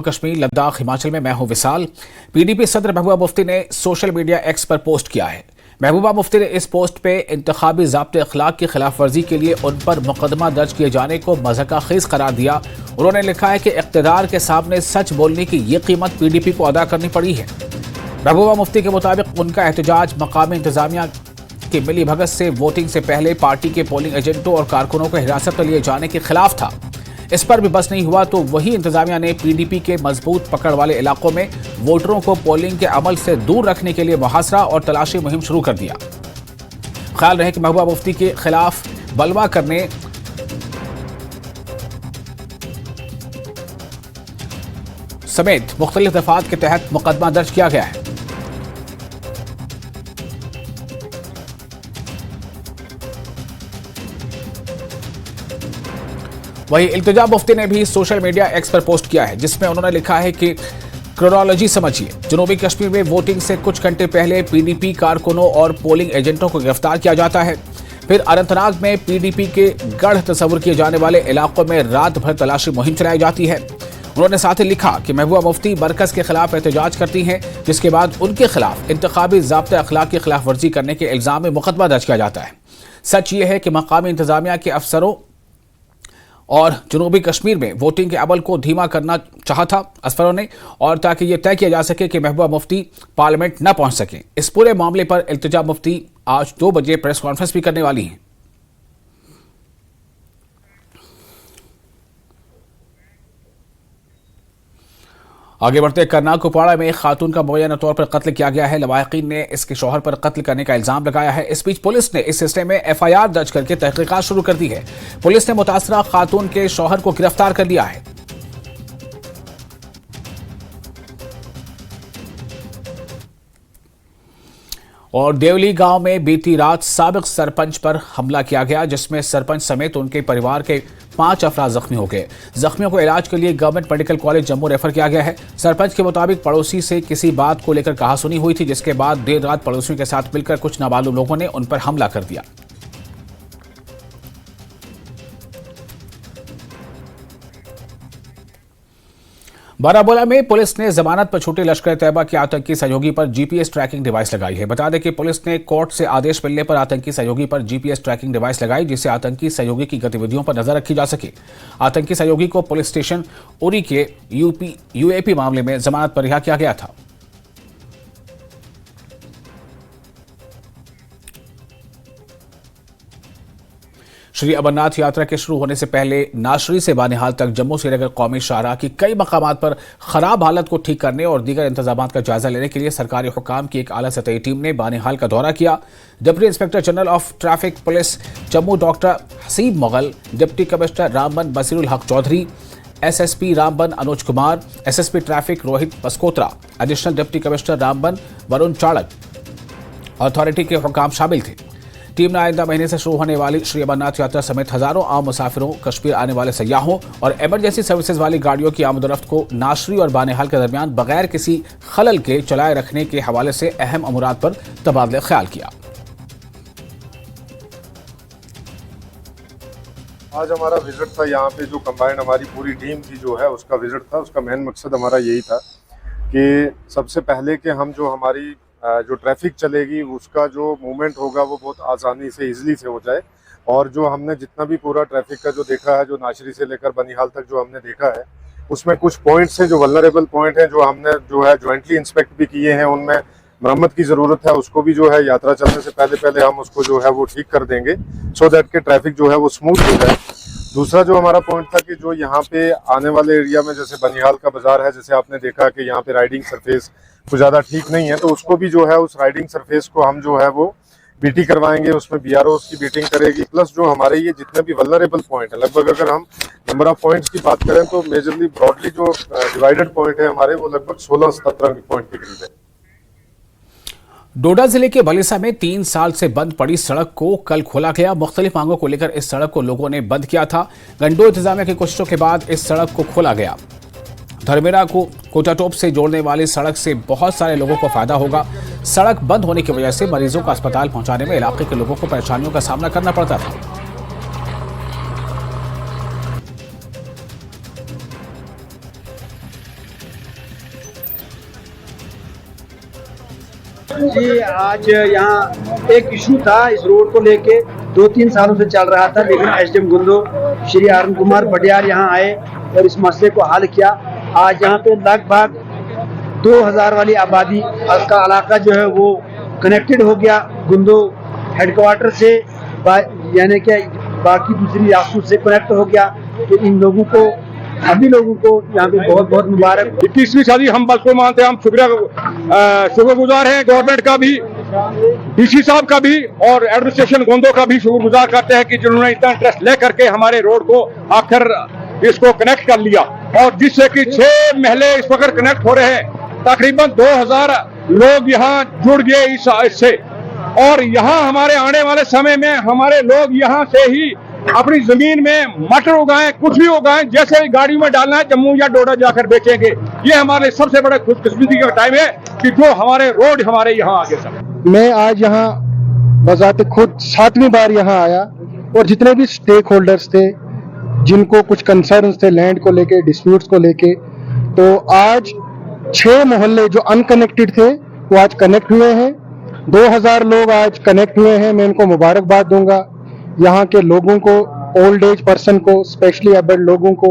कश्मीर, लद्दाख, हिमाचल में मैं हूं विशाल। पीडीपी सदर महबूबा मुफ्ती ने सोशल मीडिया एक्स पर पोस्ट किया है। महबूबा मुफ्ती ने इस पोस्ट पे इंतखाबी ज़ाब्ते अखलाक की खिलाफ वर्जी के लिए उन पर मुकदमा दर्ज किए जाने को मज़हक़ाख़ीज़ करार दिया। उन्होंने लिखा है कि इक़्तिदार के सामने सच बोलने की ये कीमत पीडीपी को अदा करनी पड़ी है। महबूबा मुफ्ती के मुताबिक उनका एहतजाज मकामी इंतजामिया की मिली भगत से वोटिंग से पहले पार्टी के पोलिंग एजेंटों और कारकुनों को हिरासत में लिए जाने के खिलाफ था। इस पर भी बस नहीं हुआ तो वही इंतजामिया ने पीडीपी के मजबूत पकड़ वाले इलाकों में वोटरों को पोलिंग के अमल से दूर रखने के लिए मुहासरा और तलाशी मुहिम शुरू कर दिया। ख्याल रहे कि महबूबा मुफ्ती के खिलाफ बलवा करने समेत मुख्तलिफ दफात के तहत मुकदमा दर्ज किया गया है। वहीं इल्तिजा मुफ्ती ने भी सोशल मीडिया एक्स पर पोस्ट किया है, जिसमें उन्होंने लिखा है कि क्रोनोलॉजी समझिए। जनूबी कश्मीर में वोटिंग से कुछ घंटे पहले पीडीपी कारकुनों और पोलिंग एजेंटों को गिरफ्तार किया जाता है। फिर अनंतनाग में पीडीपी के गढ़ तस्वुर किए जाने वाले इलाकों में रात भर तलाशी मुहिम चलाई जाती है। उन्होंने साथ ही लिखा कि महबूबा मुफ्ती मरकज के खिलाफ एहतजाज करती हैं, जिसके बाद उनके खिलाफ इंतखाबी ज़ाब्ते अखलाक की खिलाफ वर्जी करने के इल्जाम में मुकदमा दर्ज किया जाता है। सच ये है कि मकामी इंतजामिया के अफसरों और जनूबी कश्मीर में वोटिंग के अमल को धीमा करना चाहा था अफसरों ने, और ताकि यह तय किया जा सके कि महबूबा मुफ्ती पार्लियामेंट न पहुंच सके। इस पूरे मामले पर इल्तिजा मुफ्ती आज 2 बजे प्रेस कॉन्फ्रेंस भी करने वाली हैं। आगे बढ़ते करनाल कुपवाड़ा में एक खातून का मुबैना तौर पर कत्ल किया गया है। लवाहिकीन ने इसके शौहर पर कत्ल करने का इल्जाम लगाया है। इस बीच पुलिस ने इस सिलसिले में एफआईआर दर्ज करके तहकीकात शुरू कर दी है। पुलिस ने मुतासरा खातून के शौहर को गिरफ्तार कर लिया है। और देवली गांव में बीती रात साबिक सरपंच पर हमला किया गया, जिसमें सरपंच समेत उनके परिवार के 5 अफराद जख्मी हो गए। जख्मियों को इलाज के लिए government medical college Jammu refer किया गया है। सरपंच के मुताबिक पड़ोसी से किसी बात को लेकर कहासुनी हुई थी, जिसके बाद देर रात पड़ोसियों के साथ मिलकर कुछ नामालूम लोगों ने उन पर हमला कर दिया। बारामूला में पुलिस ने जमानत पर छूटे लश्कर तैयबा के आतंकी सहयोगी पर जीपीएस ट्रैकिंग डिवाइस लगाई है। बता दें कि पुलिस ने कोर्ट से आदेश मिलने पर आतंकी सहयोगी पर जीपीएस ट्रैकिंग डिवाइस लगाई, जिससे आतंकी सहयोगी की गतिविधियों पर नजर रखी जा सके। आतंकी सहयोगी को पुलिस स्टेशन उरी के यूएपी मामले में जमानत पर रिहा किया गया था। श्री अमरनाथ यात्रा के शुरू होने से पहले नाशरी से बानिहाल तक जम्मू श्रीनगर कौमी शाहराह की कई मकामात पर खराब हालत को ठीक करने और दीगर इंतजामात का जायजा लेने के लिए सरकारी हुकाम की एक आला सतही टीम ने बानिहाल का दौरा किया। Deputy inspector general of traffic police Jammu doctor Haseeb Mughal, deputy commissioner Ramban Basirul Haq Chaudhary, SSP Ramban Anuj Kumar, SSP traffic Rohit Paskotra, additional deputy commissioner Ramban Varun Chanak authority के हुकाम शामिल थे। टीम ने आइंदा महीने से शुरू होने वाली श्री अमरनाथ यात्रा समेत हजारों आम मुसाफिरों, कश्मीर आने वाले सयाहों और इमरजेंसी सर्विसेज वाली गाड़ियों की आमदोरफ्त को नाशरी और बानिहाल के दरमियान बगैर किसी खलल के चलाए रखने के हवाले से अहम अमूरात पर तबादला ख्याल किया। आज हमारा विजिट था यहाँ पे, जो कंबाइंड हमारी पूरी टीम थी जो है उसका विजिट था। उसका मेन मकसद हमारा यही था कि सबसे पहले कि हम जो हमारी जो ट्रैफिक चलेगी उसका जो मूवमेंट होगा वो बहुत आसानी से इजीली से हो जाए। और जो हमने जितना भी पूरा ट्रैफिक का जो देखा है, जो नाशरी से लेकर बनिहाल तक जो हमने देखा है, उसमें कुछ पॉइंट्स हैं जो वल्नरेबल पॉइंट हैं, जो हमने जो है ज्वाइंटली इंस्पेक्ट भी किए हैं। उनमें मरम्मत की ज़रूरत है, उसको भी जो है यात्रा चलने से पहले हम उसको जो है वो ठीक कर देंगे, सो दैट के ट्रैफिक जो है वो स्मूथ हो जाए। दूसरा जो हमारा पॉइंट था कि जो यहाँ पे आने वाले एरिया में जैसे बनिहाल का बाजार है, जैसे आपने देखा कि यहाँ पे राइडिंग सरफेस कुछ ज़्यादा ठीक नहीं है, तो उसको भी जो है उस राइडिंग सरफेस को हम जो है वो बीटी करवाएंगे, उसमें बीआरओ की बीटिंग करेगी। प्लस जो हमारे ये जितने भी वल्नरेबल पॉइंट है, लगभग अगर हम नंबर ऑफ पॉइंट्स की बात करें तो मेजरली ब्रॉडली जो डिवाइडेड पॉइंट है हमारे, वो लगभग 16-17 पॉइंट के करीब है। डोडा जिले के भलीसा में 3 साल से बंद पड़ी सड़क को कल खोला गया। मुख्तलिफ मांगों को लेकर इस सड़क को लोगों ने बंद किया था। गंडो इंतजामिया की कोशिशों के बाद इस सड़क को खोला गया। धर्मेरा को कोटाटोप से जोड़ने वाली सड़क से बहुत सारे लोगों को फायदा होगा। सड़क बंद होने की वजह से मरीजों को अस्पताल पहुंचाने में इलाके के लोगों को परेशानियों का सामना करना पड़ता था। जी, आज यहाँ एक इशू था इस रोड को लेके, 2-3 सालों से चल रहा था, लेकिन एसडीएम गुंदो श्री अरुण कुमार पटियाल यहाँ आए और इस मसले को हल किया। आज यहाँ पे लगभग 2000 वाली आबादी का इलाका जो है वो कनेक्टेड हो गया गुंदो हेडक्वार्टर से, यानी कि बाकी दूसरी रियासतों से कनेक्ट हो गया। तो इन लोगों को, सभी लोगों को यहाँ पे बहुत बहुत मुबारक। 21वीं सदी हम बस को मानते हैं, हम शुक्रगुजार हैं गवर्नमेंट का भी, डीसी साहब का भी और एडमिनिस्ट्रेशन गोंदो का भी शुक्रगुजार करते हैं कि जिन्होंने इतना इंटरेस्ट ले करके हमारे रोड को आखिर इसको कनेक्ट कर लिया, और जिससे कि 6 महले इस वक्त कनेक्ट हो रहे हैं। तकरीबन 2000 लोग यहाँ जुड़ गए इससे, और यहाँ हमारे आने वाले समय में हमारे लोग यहाँ से ही अपनी जमीन में मटर उगाएं, कुछ भी उगाएं, जैसे गाड़ी में डालना है जम्मू या डोडा जाकर बेचेंगे। ये हमारे सबसे बड़े खुशकिस्मती का टाइम है कि जो हमारे रोड हमारे यहाँ आगे सब। मैं आज यहाँ बजाते खुद 7वीं बार यहाँ आया, और जितने भी स्टेक होल्डर्स थे जिनको कुछ कंसर्न्स थे लैंड को लेके, डिस्प्यूट्स को लेके, तो आज 6 मोहल्ले जो अनकनेक्टेड थे वो आज कनेक्ट हुए हैं। 2000 लोग आज कनेक्ट हुए हैं। मैं इनको मुबारकबाद दूंगा, यहाँ के लोगों को, ओल्ड एज पर्सन को, स्पेशली एबल्ड लोगों को,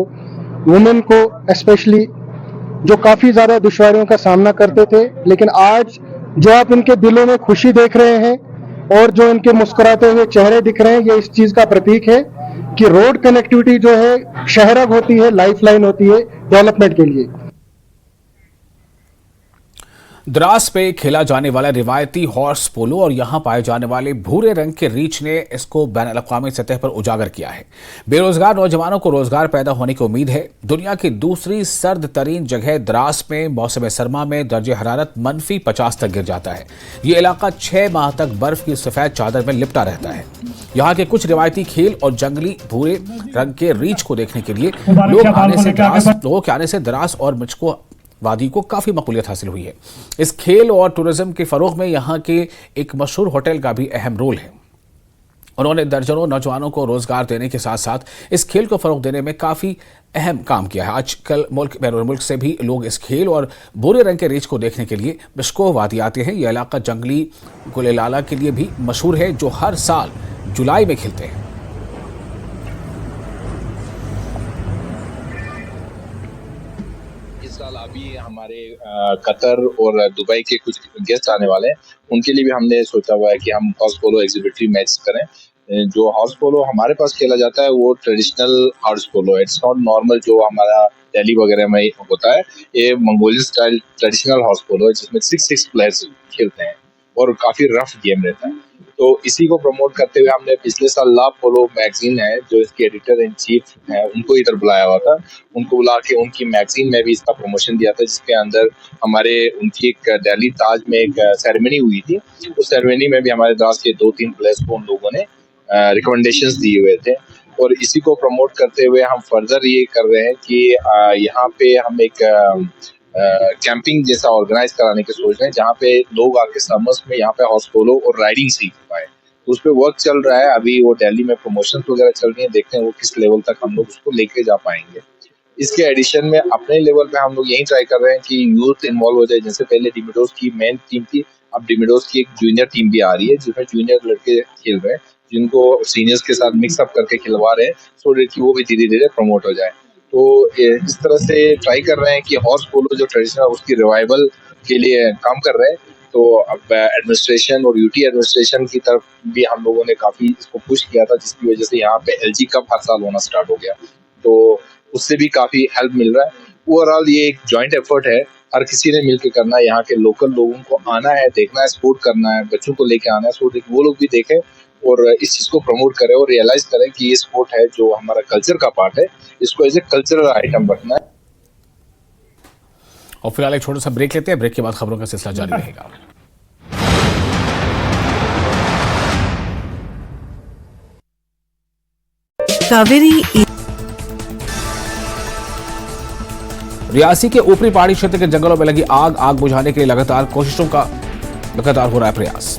वुमेन को स्पेशली, जो काफी ज्यादा दुश्वारियों का सामना करते थे, लेकिन आज जो आप इनके दिलों में खुशी देख रहे हैं और जो इनके मुस्कुराते हुए चेहरे दिख रहे हैं, ये इस चीज का प्रतीक है कि रोड कनेक्टिविटी जो है शहरक होती है, लाइफलाइन होती है डेवलपमेंट के लिए। द्रास पे खेला जाने वाला रिवायती हॉर्स पोलो और यहां पाए जाने वाले भूरे रंग के रीछ ने इसको बैनुल-अक़वामी सतह पर उजागर किया है। बेरोजगार नौजवानों को रोजगार पैदा होने की उम्मीद है। दुनिया की दूसरी सर्द तरीन जगह द्रास में मौसम सरमा में दर्जे हरारत -50 तक गिर जाता है। ये इलाका 6 माह तक बर्फ की सफेद चादर में लिपटा रहता है। यहाँ के कुछ रिवायती खेल और जंगली भूरे रंग के रीछ को देखने के लिए लोगों के आने से द्रास और मिचको वादी को काफी मकबूलियत हासिल हुई है। इस खेल और टूरिज्म के फरोग में यहाँ के एक मशहूर होटल का भी अहम रोल है। उन्होंने दर्जनों नौजवानों को रोजगार देने के साथ साथ इस खेल को फरोग देने में काफी अहम काम किया है। आजकल मुल्क बैरून मुल्क से भी लोग इस खेल और भूरे रंग के रीछ को देखने के लिए बिश्को वादी आते हैं। यह इलाका जंगली गुलेलाला के लिए भी मशहूर है, जो हर साल जुलाई में खिलते हैं। अभी हमारे कतर और दुबई के कुछ गेस्ट आने वाले हैं, उनके लिए भी हमने सोचा हुआ है कि हम हॉर्स पोलो एग्जिबिटरी मैच करें। जो हॉर्स पोलो हमारे पास खेला जाता है वो traditional horse polo, it's not normal जो हमारा दिल्ली वगैरह में होता है। ये मंगोलियन स्टाइल ट्रेडिशनल हॉर्स पोलो है जिसमें 6 प्लेयर्स खेलते हैं और काफी रफ गेम रहता है। तो इसी को प्रमोट करते हुए हमने पिछले साल ला पोलो मैगजीन है जो इसके एडिटर इन चीफ है उनको इधर बुलाया हुआ था। उनको बुला के उनकी मैगजीन में भी इसका प्रमोशन दिया था, जिसके अंदर हमारे उनकी एक दिल्ली ताज में एक सेरेमनी हुई थी। उस सेरेमनी में भी हमारे द्रास के 2-3 प्लेयर्स को उन लोगों ने रिकमेंडेशंस दिए हुए थे। और इसी को प्रमोट करते हुए हम फर्दर ये कर रहे हैं कि यहाँ पे हम एक कैंपिंग जैसा ऑर्गेनाइज कराने की सोच रहे हैं, जहाँ पे लोग आके समर्स में यहाँ पे हॉर्स पोलो और राइडिंग सीख पाए। तो उस पर वर्क चल रहा है अभी, वो दिल्ली में प्रमोशन वगैरह चल रही है, देखते हैं वो किस लेवल तक हम लोग उसको लेके जा पाएंगे। इसके एडिशन में अपने लेवल पे हम लोग यही ट्राई कर रहे हैं कि यूथ इन्वॉल्व हो जाए। जैसे पहले डिमिडोस की मेन टीम थी, अब डिमिडोस की एक जूनियर टीम भी आ रही है जिसमें जूनियर लड़के खेल रहे हैं, जिनको सीनियर्स के साथ मिक्सअप करके खिलवा रहे हैं, सो डेट कि वो भी धीरे धीरे प्रमोट हो जाए। तो इस तरह से ट्राई कर रहे हैं कि हॉर्स पोलो जो ट्रेडिशनल उसकी रिवाइवल के लिए काम कर रहे हैं। तो अब एडमिनिस्ट्रेशन और यूटी एडमिनिस्ट्रेशन की तरफ भी हम लोगों ने काफी इसको पुश किया था, जिसकी वजह से यहाँ पे एलजी कप हर साल होना स्टार्ट हो गया, तो उससे भी काफी हेल्प मिल रहा है। ओवरऑल ये एक जॉइंट एफर्ट है, हर किसी ने मिलकर करना है। यहाँ के लोकल लोगों को आना है, देखना है, सपोर्ट करना है, बच्चों को लेके आना है, सो वो लोग भी देखें और इस चीज को प्रमोट करें और रियलाइज करें कि ये स्पोर्ट है जो हमारा कल्चर का पार्ट है, इसको एज ए कल्चरल आइटम रखना है। और फिलहाल एक छोटा सा ब्रेक लेते हैं, ब्रेक के बाद खबरों का सिलसिला जारी रहेगा। कावेरी रियासी के ऊपरी पहाड़ी क्षेत्र के जंगलों में लगी आग बुझाने के लिए लगातार हो रहा है प्रयास।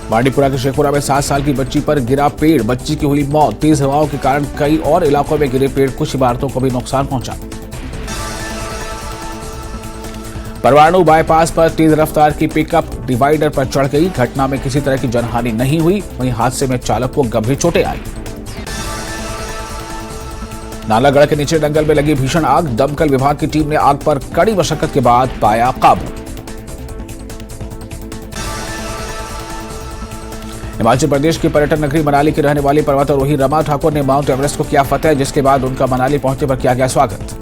बांडीपुरा के शेखपुरा में 7 साल की बच्ची पर गिरा पेड़, बच्ची की हुई मौत। तेज हवाओं के कारण कई और इलाकों में गिरे पेड़, कुछ इमारतों को भी नुकसान पहुंचा। परवाणु बाईपास पर तेज रफ्तार की पिकअप डिवाइडर पर चढ़ गई। घटना में किसी तरह की जनहानि नहीं हुई, वहीं हादसे में चालक को गंभीर चोटें आई। नालागढ़ के नीचे दंगल में लगी भीषण आग। दमकल विभाग की टीम ने आग पर कड़ी मशक्कत के बाद पाया काबू। हिमाचल प्रदेश की पर्यटन नगरी मनाली की रहने वाली पर्वतारोही रमा ठाकुर ने माउंट एवरेस्ट को किया फतेह, जिसके बाद उनका मनाली पहुंचने पर किया गया स्वागत।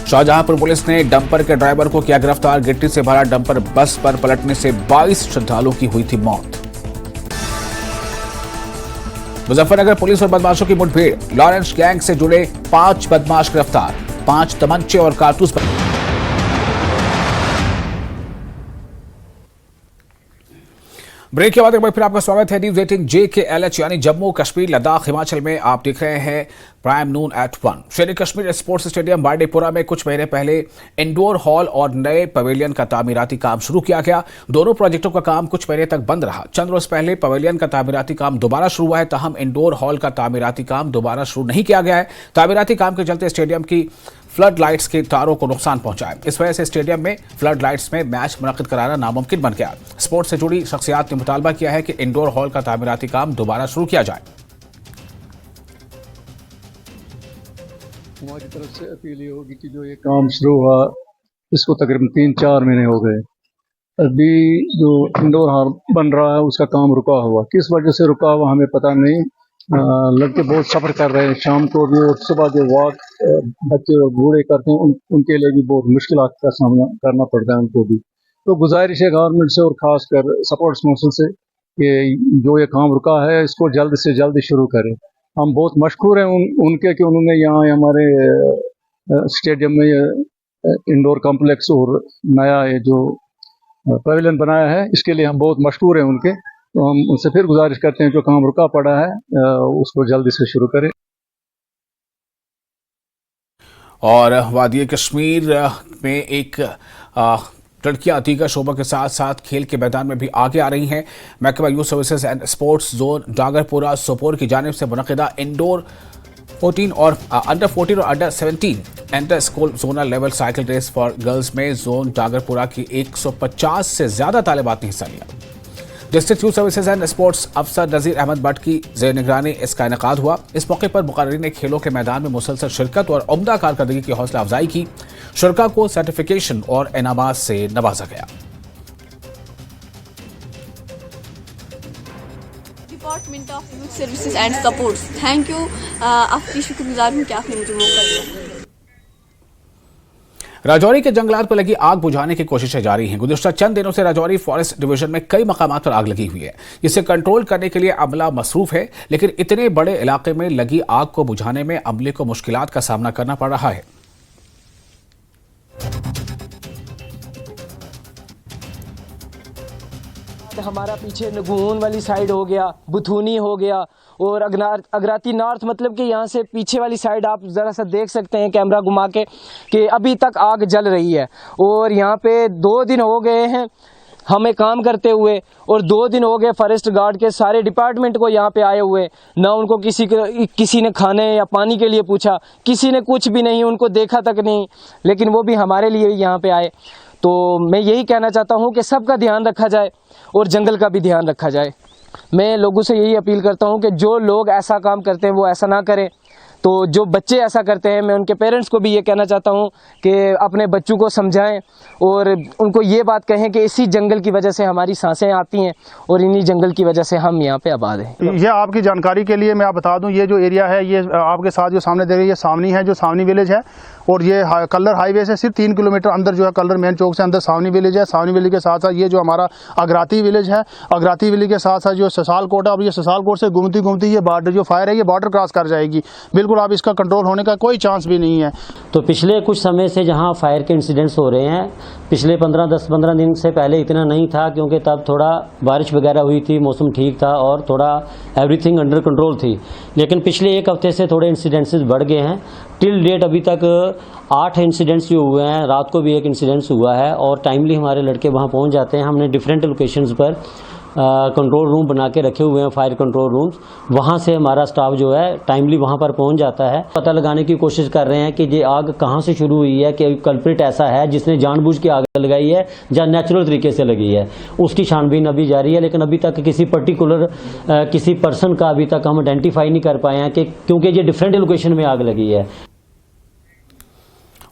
शाहजहांपुर पुलिस ने डंपर के ड्राइवर को किया गिरफ्तार। गिट्टी से भरा डंपर बस पर पलटने से 22 श्रद्धालुओं की हुई थी मौत। मुजफ्फरनगर पुलिस और बदमाशों की मुठभेड़। लॉरेंस गैंग से जुड़े 5 बदमाश गिरफ्तार। 5 तमंचे और कारतूस। ब्रेक के बाद एक बार फिर आपका स्वागत है न्यूज 18 JKLH यानी जम्मू कश्मीर लद्दाख हिमाचल में। आप देख रहे हैं प्राइम नून एट 1। शेर कश्मीर स्पोर्ट्स स्टेडियम बांडीपुरा में कुछ महीने पहले इंडोर हॉल और नए पवेलियन का तामीराती काम शुरू किया गया। दोनों प्रोजेक्टों का काम कुछ महीने तक बंद रहा। चंद रोज पहले पवेलियन का तामीराती काम दोबारा शुरू हुआ है, तहम इंडोर हॉल का तामीराती काम दोबारा शुरू नहीं किया गया है। तामीराती काम के चलते स्टेडियम की फ्लड लाइट्स के तारों को नुकसान पहुंचा है। इस वजह से स्टेडियम में फ्लड लाइट्स में मैच मुनक्किद कराना नामुमकिन बन गया। स्पोर्ट्स से जुड़ी शख्सियात ने मुतालबा किया है कि इंडोर हॉल का तामीराती काम दोबारा शुरू किया जाए। हमारी तरफ से अपील ये होगी कि जो ये काम शुरू हुआ इसको तकरीबन 3-4 महीने हो गए, अभी जो इंडोर हॉल बन रहा है उसका काम रुका हुआ। किस वजह से रुका हुआ हमें पता नहीं। लड़के बहुत सफ़र कर रहे हैं शाम को भी, और सुबह जो वॉक बच्चे और बूढ़े करते हैं उनके लिए भी बहुत मुश्किलात का सामना करना पड़ता है उनको भी। तो गुजारिश है गवर्नमेंट से और ख़ासकर सपोर्ट्स काउंसिल से कि जो ये काम रुका है इसको जल्द से जल्द शुरू करें। हम बहुत मशहूर हैं उनके कि उन्होंने यहाँ हमारे स्टेडियम में इंडोर कॉम्प्लेक्स और नया ये जो पवेलियन बनाया है, इसके लिए हम बहुत मशहूर हैं उनके। तो हम उनसे फिर गुजारिश करते हैं जो काम रुका पड़ा है उसको जल्दी से शुरू करें। और वादी कश्मीर में एक लड़कियां दीगर शोबों के साथ साथ खेल के मैदान में भी आगे आ रही हैं। महकमा youth services and sports zone Dagarpura Sopore की जानिब से मुनक़िदा इंडोर 14 और अंडर 14 और under 17 inter school zonal level cycle race for girls में जोन डागरपुरा की 150 से ज्यादा तालिबात ने हिस्सा लिया। District youth services and sports अफसर नजीर अहमद भट्ट की ज़ेर निगरानी इसका इनेकाद हुआ। इस मौके पर मुक़र्रिरीन ने खेलों के मैदान में मुसलसल शिरकत और उम्दा कारकर्दगी की हौसला अफजाई की। शुरका को सर्टिफिकेशन और इनामात से नवाजा गया। Department of youth services and supports, thank you. आपकी शुक्रगुजार हूँ कि आपने मुझे मौका दिया। राजौरी के जंगलात पर लगी आग बुझाने की कोशिशें जारी हैं। गुज़िश्ता चंद दिनों से राजौरी फॉरेस्ट डिवीजन में कई मकामात पर आग लगी हुई है, जिसे कंट्रोल करने के लिए अमला मसरूफ है, लेकिन इतने बड़े इलाके में लगी आग को बुझाने में अमले को मुश्किलात का सामना करना पड़ रहा है। हमारा पीछे नगून वाली साइड हो गया, बुथूनी हो गया और अगराती नॉर्थ, मतलब कि यहाँ से पीछे वाली साइड आप ज़रा सा देख सकते हैं कैमरा घुमा के कि अभी तक आग जल रही है। और यहाँ पे 2 दिन हो गए हैं हमें काम करते हुए, और 2 दिन हो गए फॉरेस्ट गार्ड के सारे डिपार्टमेंट को यहाँ पे आए हुए। ना उनको किसी ने खाने या पानी के लिए पूछा, किसी ने कुछ भी नहीं, उनको देखा तक नहीं, लेकिन वो भी हमारे लिए यहाँ पे आए। तो मैं यही कहना चाहता हूँ कि सबका ध्यान रखा जाए और जंगल का भी ध्यान रखा जाए। मैं लोगों से यही अपील करता हूँ कि जो लोग ऐसा काम करते हैं वो ऐसा ना करें। तो जो बच्चे ऐसा करते हैं, मैं उनके पेरेंट्स को भी ये कहना चाहता हूँ कि अपने बच्चों को समझाएं और उनको ये बात कहें कि इसी जंगल की वजह से हमारी सांसें आती हैं और इन्हीं जंगल की वजह से हम यहाँ पे आबाद हैं। ये आपकी जानकारी के लिए मैं आप बता दूं, ये जो एरिया है ये आपके साथ जो सामने देख रहे हैं ये सावनी है, जो सावनी विलेज है। और ये कल्लर हाईवे से सिर्फ 3 किलोमीटर अंदर जो है, कल्लर मेन चौक से अंदर सावनी विलेज है। सावनी विलेज के साथ साथ ये जो हमारा अगराती विलेज है, अगराती विलेज के साथ साथ जो ससालकोट है, अब ये ससालकोट से घूमती ये बॉर्डर जो फायर है ये बॉर्डर क्रॉस कर जाएगी। बिल्कुल अब इसका कंट्रोल होने का कोई चांस भी नहीं है। तो पिछले कुछ समय से जहां फायर के इंसिडेंट्स हो रहे हैं, पिछले 10-15 दिन से पहले इतना नहीं था, क्योंकि तब थोड़ा बारिश वगैरह हुई थी, मौसम ठीक था और थोड़ा एवरीथिंग अंडर कंट्रोल थी। लेकिन पिछले 1 हफ्ते से थोड़े इंसिडेंट्स बढ़ गए हैं। टिल डेट अभी तक 8 इंसिडेंट्स जो हुए हैं, रात को भी 1 इंसिडेंट्स हुआ है और टाइमली हमारे लड़के वहाँ पहुँच जाते हैं। हमने डिफरेंट लोकेशंस पर कंट्रोल रूम बना के रखे हुए हैं, फायर कंट्रोल रूम्स। वहाँ से हमारा स्टाफ जो है टाइमली वहाँ पर पहुँच जाता है। पता लगाने की कोशिश कर रहे हैं कि ये आग कहाँ से शुरू हुई है, कि कल्प्रिट ऐसा है जिसने जानबूझ के आग लगाई है या नेचुरल तरीके से लगी है। उसकी छानबीन अभी जारी है, लेकिन अभी तक किसी पर्टिकुलर किसी पर्सन का अभी तक हम आइडेंटिफाई नहीं कर पाए हैं, कि क्योंकि ये डिफरेंट लोकेशन में आग लगी है।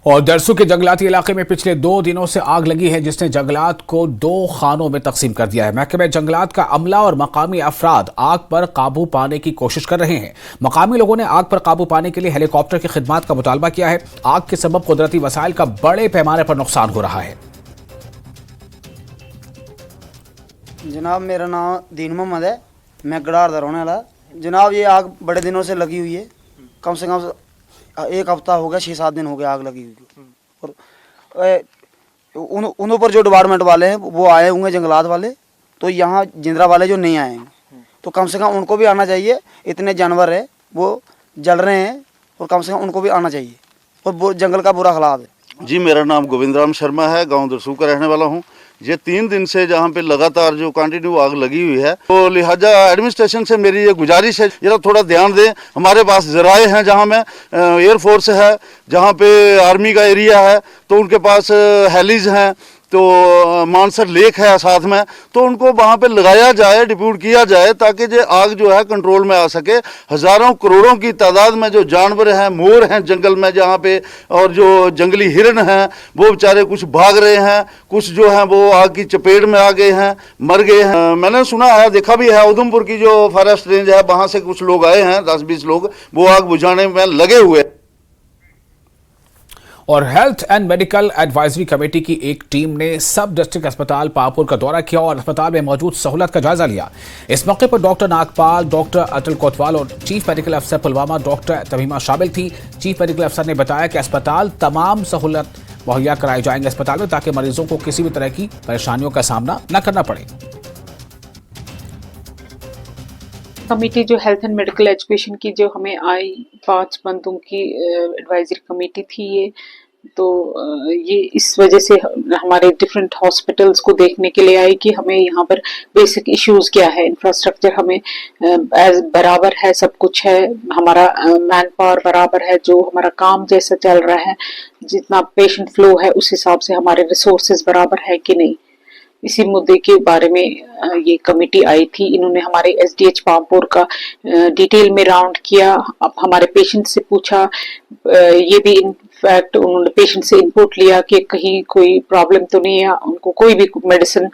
और दरसू के जंगलाती इलाके में पिछले 2 दिनों से आग लगी है, जिसने जंगलात को 2 खानों में तकसीम कर दिया है। महकमे जंगलात का अमला और मकामी अफराद आग पर काबू पाने की कोशिश कर रहे हैं। मकामी लोगों ने आग पर काबू पाने के लिए हेलीकॉप्टर की खिदमत का मुतालबा किया है। आग के सबब कुदरती वसाइल का बड़े पैमाने पर नुकसान हो रहा है। जनाब, मेरा नाम दीन मोहम्मद है, मैं गड़ार का रहने वाला। जनाब, ये आग बड़े दिनों से लगी हुई है, कम से कम 1 हफ्ता हो गया, 6-7 दिन हो गए आग लगी हुई। और उन ऊपर जो डिपार्टमेंट वाले हैं वो आए हुए जंगलात वाले, तो यहाँ जिंद्रा वाले जो नहीं आए हैं, तो कम से कम उनको भी आना चाहिए। इतने जानवर है वो जल रहे हैं, और कम से कम उनको भी आना चाहिए। और जंगल का बुरा हालात है। जी, मेरा नाम गोविंद राम शर्मा है, गांव दरसू का रहने वाला हूँ। ये 3 दिन से जहाँ पे लगातार जो कंटिन्यू आग लगी हुई है, तो लिहाजा एडमिनिस्ट्रेशन से मेरी ये गुजारिश है, जरा थोड़ा ध्यान दें। हमारे पास जराए हैं, जहाँ में एयरफोर्स है, जहाँ पे आर्मी का एरिया है, तो उनके पास हेलीज हैं, तो मानसर लेक है साथ में, तो उनको वहाँ पे लगाया जाए, डिप्यूट किया जाए, ताकि ये आग जो है कंट्रोल में आ सके। हज़ारों करोड़ों की तादाद में जो जानवर हैं, मोर हैं जंगल में जहाँ पे, और जो जंगली हिरन हैं वो बेचारे कुछ भाग रहे हैं, कुछ जो हैं वो आग की चपेट में आ गए हैं, मर गए हैं। मैंने सुना है, देखा भी है, उधमपुर की जो फॉरेस्ट रेंज है वहाँ से कुछ लोग आए हैं, 10-20 लोग, वो आग बुझाने में लगे हुए। और health and medical advisory committee की एक टीम ने सब डिस्ट्रिक्ट अस्पताल पापुर का दौरा किया और अस्पताल में मौजूद सहूलत का जायजा लिया। इस मौके पर डॉक्टर नागपाल, डॉक्टर अटल कोतवाल और चीफ मेडिकल अफसर पुलवामा डॉक्टर तमीमा शामिल थी। चीफ मेडिकल अफसर ने बताया कि अस्पताल तमाम सहूलत मुहैया कराई जाएंगे अस्पताल में, ताकि मरीजों को किसी भी तरह की परेशानियों का सामना न करना पड़े। कमेटी जो हेल्थ एंड मेडिकल एजुकेशन की जो हमें आई 5 बंदों की एडवाइजरी कमेटी थी, ये तो ये इस वजह से हमारे डिफरेंट हॉस्पिटल्स को देखने के लिए आई कि हमें यहाँ पर बेसिक इश्यूज क्या है। इंफ्रास्ट्रक्चर हमें एज बराबर है, सब कुछ है, हमारा मैन पावर बराबर है, जो हमारा काम जैसा चल रहा है, जितना पेशेंट फ्लो है उस हिसाब से हमारे रिसोर्सेज बराबर है कि नहीं। इसी मुद्दे के बारे में ये कमेटी आई थी। इन्होंने हमारे एसडीएच पामपुर का डिटेल में राउंड किया, अब हमारे पेशेंट से पूछा, ये भी इनफैक्ट उन्होंने पेशेंट से इनपुट लिया कि कहीं कोई प्रॉब्लम तो नहीं है, उनको कोई भी मेडिसिन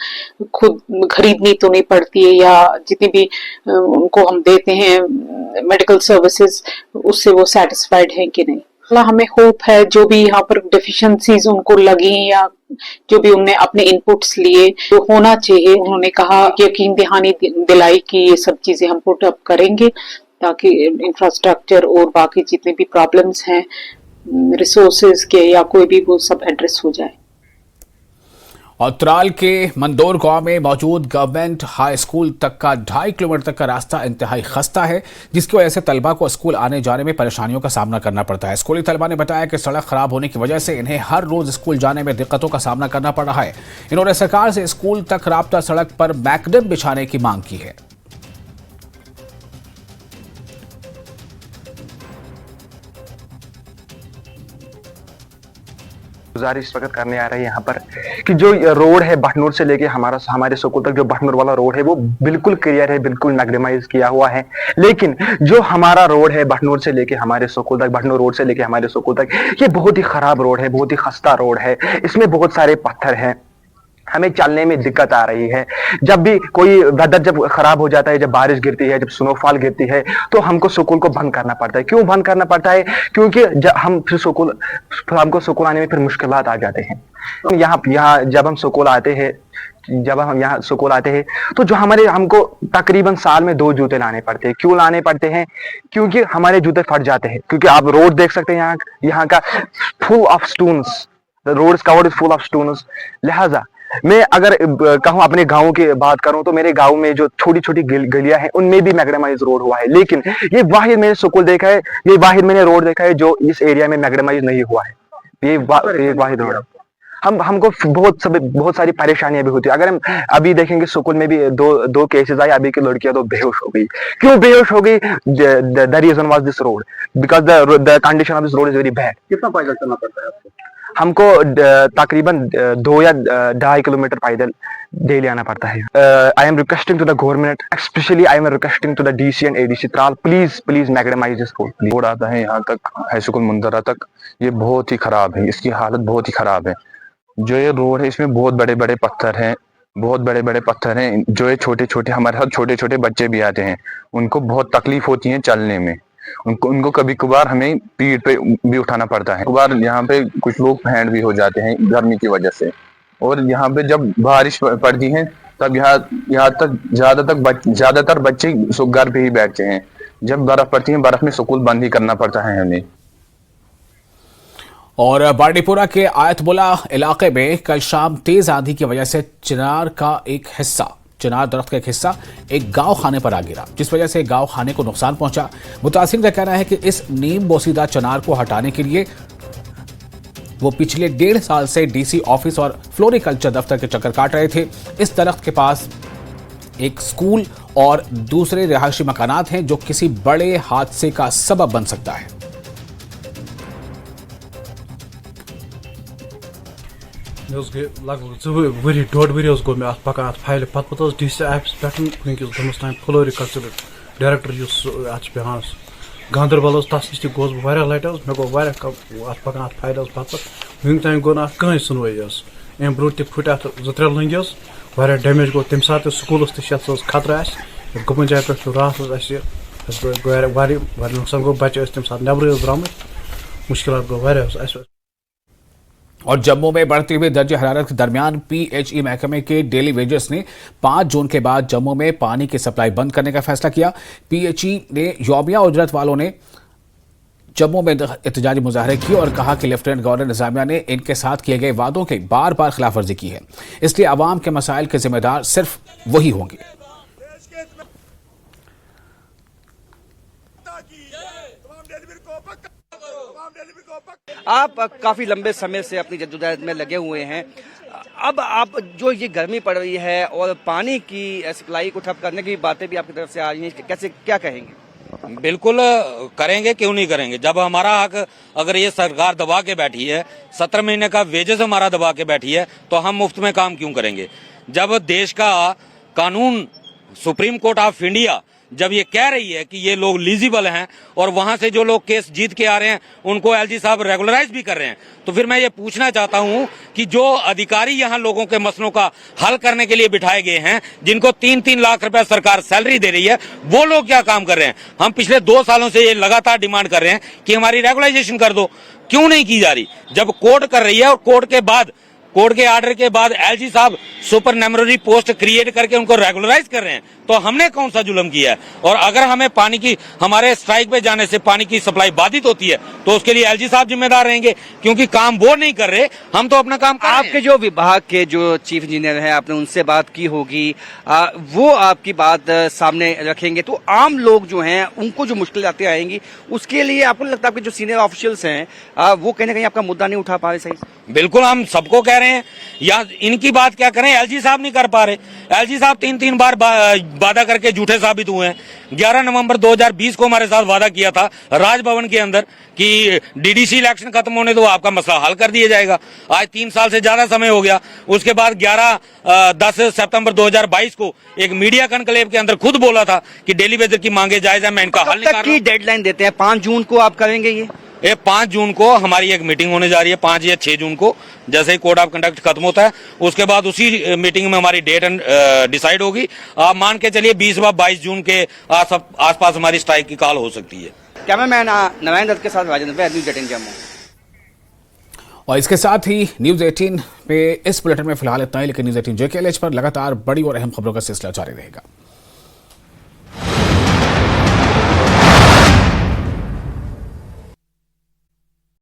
खुद खरीदनी तो नहीं पड़ती है, या जितनी भी उनको हम देते हैं मेडिकल सर्विसेज उससे वो सेटिस्फाइड हैं कि नहीं। हमें होप है जो भी यहाँ पर डेफिशिएंसीज उनको लगी या जो भी उन्होंने अपने इनपुट्स लिए जो होना चाहिए, उन्होंने कहा यकीन दहानी दिलाई कि ये सब चीजें हम पुट अप करेंगे, ताकि इंफ्रास्ट्रक्चर और बाकी जितने भी प्रॉब्लम्स हैं रिसोर्सेज के या कोई भी, वो सब एड्रेस हो जाए। और त्राल के मंदोर गांव में मौजूद गवर्नमेंट हाई स्कूल तक का 2.5 किलोमीटर तक का रास्ता इंतहाई खस्ता है, जिसकी वजह से तलबा को स्कूल आने जाने में परेशानियों का सामना करना पड़ता है। स्कूली तलबा ने बताया कि सड़क खराब होने की वजह से इन्हें हर रोज स्कूल जाने में दिक्कतों का सामना करना पड़ रहा है। इन्होंने सरकार से स्कूल तक राब्ता सड़क पर मैकडम बिछाने की मांग की है। गुजारिश वक्त करने आ रहे हैं यहाँ पर कि जो रोड है बटनूर से लेके हमारे स्कूल तक जो बटनूर वाला रोड है वो बिल्कुल क्लियर है, बिल्कुल मैग्नेमाइज किया हुआ है। लेकिन जो हमारा रोड है बटनूर से लेके हमारे स्कूल तक, बटनूर रोड से लेके हमारे स्कूल तक, ये बहुत ही खराब रोड है, बहुत ही खस्ता रोड है। इसमें बहुत सारे पत्थर हैं, हमें चलने में दिक्कत आ रही है। जब भी कोई वेदर जब खराब हो जाता है, जब बारिश गिरती है, जब स्नोफॉल गिरती है, तो हमको स्कूल को बंद करना पड़ता है। क्यों बंद करना पड़ता है? क्योंकि हमको स्कूल आने में फिर मुश्किलात आ जाते हैं। यहाँ जब हम स्कूल आते हैं तो जो हमको तकरीबन साल में 2 जूते लाने पड़ते हैं। क्यों लाने पड़ते हैं? क्योंकि हमारे जूते फट जाते हैं। क्योंकि आप रोड देख सकते हैं, यहाँ का full of stones, the road is covered full of stones. लिहाजा मैं अगर कहूँ अपने गाँव की बात करूँ तो मेरे गाँव में जो छोटी छोटी गलियां हैं उनमें भी मैग्नेमाइज रोड हुआ है। लेकिन ये वाहिद मैंने स्कूल देखा है, ये वाहिद मैंने रोड देखा है जो इस एरिया में मैग्नेमाइज नहीं हुआ है। ये वाहिद रोड है। हमको बहुत सारी परेशानियां भी होती है। अगर हम अभी देखेंगे स्कूल में भी दो केसेस आए, अभी की लड़कियां तो बेहोश हो गई। क्यों बेहोश हो गई? The reason was this road, because the condition of this road is very bad. कितना पैदल चलना पड़ता है आपको? हमको तकरीबन 2 या 2.5 किलोमीटर पैदल डेली आना पड़ता है। I am requesting to the government, specially I am requesting to the DC and ADC Tral, please macadamize this road. Road आता है यहाँ तक हाई स्कूल मुंदरा तक, ये बहुत ही खराब है, इसकी हालत बहुत ही खराब है। जो ये रोड है इसमें बहुत बड़े बड़े पत्थर हैं, जो ये छोटे छोटे, हमारे साथ छोटे छोटे बच्चे भी आते हैं, उनको बहुत तकलीफ होती है चलने में। उनको कभी कभार हमें पीठ पे भी उठाना पड़ता है। कभार यहाँ पे कुछ लोग फैंड भी हो जाते हैं गर्मी की वजह से। और यहाँ पे जब बारिश पड़ती है तब यहाँ तक ज्यादातर बच्चे घर पे ही बैठते हैं। जब बर्फ पड़ती है, बर्फ में स्कूल बंद ही करना पड़ता है हमें। और बांडीपुरा के आयतमुल्ला इलाके में कल शाम तेज आंधी की वजह से चिनार दरख्त का एक हिस्सा एक गांव खाने पर आ गिरा, जिस वजह से गांव खाने को नुकसान पहुंचा। मुतासिर का कहना है कि इस नीम बोसीदा चिनार को हटाने के लिए वो पिछले 1.5 साल से डीसी ऑफिस और फ्लोरिकल्चर दफ्तर के चक्कर काट रहे थे। इस दरख्त के पास एक स्कूल और दूसरे रिहायशी मकानात हैं जो किसी बड़े हादसे का सबब बन सकता है। लगभग 2 वरी 1.5 वरी गो मे पकान फाइल पे डीसी ऑफिस पे वनस ताम फ्लोरिकल्चर डायरेक्टर पेहान गांदरबल तस नश गोस बह लट मे गो पकान फाइल पे वन ताम गो कहीं सुनवाई। अम ब्रो फुट 2-3 लंग डैमेज गो तम सात स्कूल खतरा गुपन जाए पे रात नुकसान गो बच्चे तम सात नबर द्राम मुश्किल गो। और जम्मू में बढ़ती हुई दर्ज हरारत के दरमियान पीएचई महकमे के डेली वेजर्स ने 5 जून के बाद जम्मू में पानी की सप्लाई बंद करने का फैसला किया। पीएचई ने योमिया उजरत वालों ने जम्मू में एहतजाजी मुजाहरे किए और कहा कि लेफ्टिनेंट गवर्नर इंतजामिया ने इनके साथ किए गए वादों की बार बार खिलाफवर्जी की है, इसलिए अवाम के मसाइल के जिम्मेदार सिर्फ वही होंगे। आप काफ़ी लंबे समय से अपनी जद्दोजहद में लगे हुए हैं। अब आप जो ये गर्मी पड़ रही है और पानी की सप्लाई को ठप करने की बातें भी आपकी तरफ से आ रही हैं, कैसे क्या कहेंगे? बिल्कुल करेंगे, क्यों नहीं करेंगे। जब हमारा हक अगर ये सरकार दबा के बैठी है, 17 महीने का वेजेस हमारा दबा के बैठी है, तो हम मुफ्त में काम क्यों करेंगे। जब देश का कानून सुप्रीम कोर्ट ऑफ इंडिया जब ये कह रही है कि ये लोग एलिजिबल हैं और वहां से जो लोग केस जीत के आ रहे हैं उनको एलजी साहब रेगुलराइज भी कर रहे हैं, तो फिर मैं ये पूछना चाहता हूं कि जो अधिकारी यहां लोगों के मसलों का हल करने के लिए बिठाए गए हैं, जिनको 3-3 लाख रुपए सरकार सैलरी दे रही है, वो लोग क्या काम कर रहे हैं। हम पिछले 2 सालों से ये लगातार डिमांड कर रहे हैं कि हमारी रेगुलाइजेशन कर दो, क्यों नहीं की जा रही। जब कोर्ट कर रही है और कोर्ट के आर्डर के बाद एलजी साहब सुपर न्यूमररी पोस्ट क्रिएट करके उनको रेगुलराइज कर रहे हैं, तो हमने कौन सा जुल्म किया है। और अगर हमें पानी की, हमारे स्ट्राइक पे जाने से पानी की सप्लाई बाधित होती है, तो उसके लिए एलजी साहब जिम्मेदार रहेंगे, क्योंकि काम वो नहीं कर रहे, हम तो अपना काम कर रहे हैं। आपके जो विभाग के जो चीफ इंजीनियर हैं, आपने उनसे बात की होगी, वो आपकी बात सामने रखेंगे, तो आम लोग जो हैं उनको जो मुश्किलें आएंगी, उसके लिए आपको लगता है आपके जो सीनियर ऑफिशियल्स हैं वो कहीं ना कहीं आपका मुद्दा नहीं उठा पा रहे सही? बिल्कुल, हम सबको कह रहे हैं, या इनकी बात क्या करें, एलजी साहब नहीं कर पा रहे। एलजी साहब 3-3 बार वादा करके झूठे साबित हुए हैं। 11 नवंबर 2020 को हमारे साथ वादा किया था राजभवन के अंदर कि डीडीसी इलेक्शन खत्म होने दो, आपका मसला हल कर दिया जाएगा। आज 3 साल से ज्यादा समय हो गया। उसके बाद 10 सितंबर 2022 को एक मीडिया कॉन्क्लेव के अंदर खुद बोला था कि डेली वेजर की मांगे जायज है, मैं इनका हल निकाल रहा हूं। डेडलाइन देते हैं 5 जून को आप करेंगे ये 5 जून को हमारी एक मीटिंग होने जा रही है, 5 या 6 जून को, जैसे ही कोड ऑफ कंडक्ट खत्म होता है उसके बाद उसी मीटिंग में हमारी डेट डिसाइड होगी। आप मान के चलिए 20-22 जून के आसपास हमारी स्ट्राइक की कॉल हो सकती है। कैमरामैन नारायण दत्त के साथ राजेंद्र, न्यूज़ 18 जम्मू। और इसके साथ ही न्यूज़ 18 पे इस बुलेटिन में फिलहाल इतना ही, लेकिन न्यूज़ 18 JKLH पर लगातार बड़ी और अहम खबरों का सिलसिला जारी रहेगा।